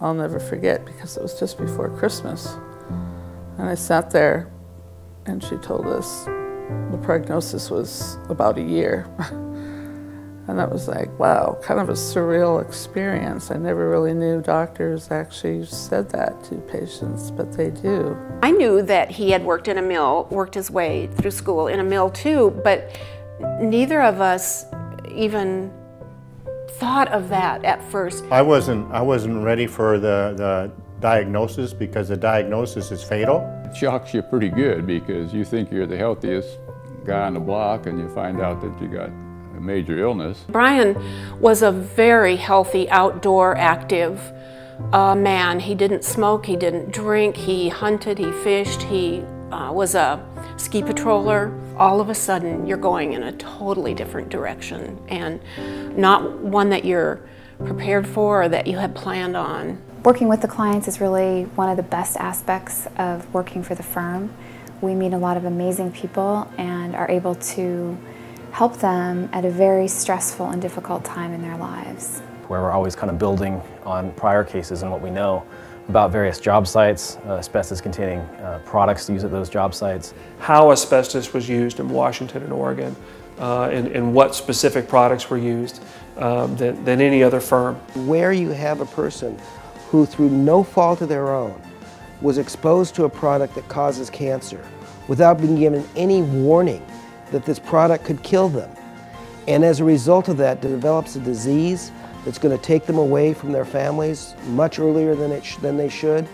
I'll never forget, because it was just before Christmas. And I sat there and she told us the prognosis was about a year. And that was like, wow, kind of a surreal experience. I never really knew doctors actually said that to patients, but they do. I knew that he had worked in a mill, worked his way through school in a mill too, but neither of us even thought of that at first. I wasn't ready for the diagnosis, because the diagnosis is fatal. It shocks you pretty good, because you think you're the healthiest guy on the block and you find out that you got a major illness. Brian was a very healthy, outdoor, active man. He didn't smoke, he didn't drink, he hunted, he fished, he was a ski patroller. All of a sudden, you're going in a totally different direction, and not one that you're prepared for or that you had planned on. Working with the clients is really one of the best aspects of working for the firm. We meet a lot of amazing people and are able to help them at a very stressful and difficult time in their lives. Where we're always kind of building on prior cases and what we know about various job sites, asbestos-containing products used at those job sites. How asbestos was used in Washington and Oregon, and what specific products were used than any other firm. Where you have a person who, through no fault of their own, was exposed to a product that causes cancer without being given any warning that this product could kill them, and as a result of that develops a disease that's going to take them away from their families much earlier than they should,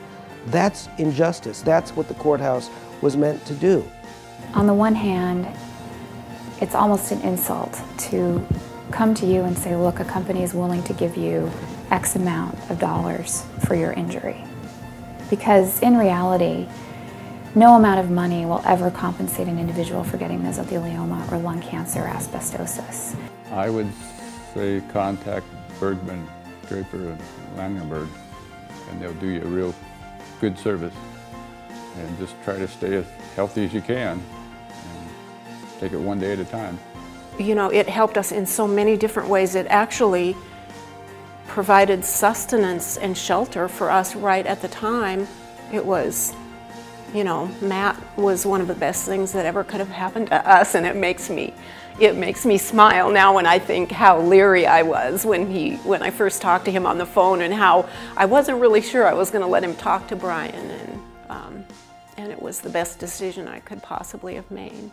that's injustice. That's what the courthouse was meant to do. On the one hand, it's almost an insult to come to you and say, look, a company is willing to give you X amount of dollars for your injury. Because in reality, no amount of money will ever compensate an individual for getting mesothelioma or lung cancer or asbestosis. I would say contact Bergman, Draper, and Langenberg, and they'll do you a real good service. And just try to stay as healthy as you can and take it one day at a time. You know, it helped us in so many different ways. It actually provided sustenance and shelter for us right at the time. It was, you know, Matt was one of the best things that ever could have happened to us, and it makes me smile now when I think how leery I was when I first talked to him on the phone, and how I wasn't really sure I was going to let him talk to Brian, and it was the best decision I could possibly have made.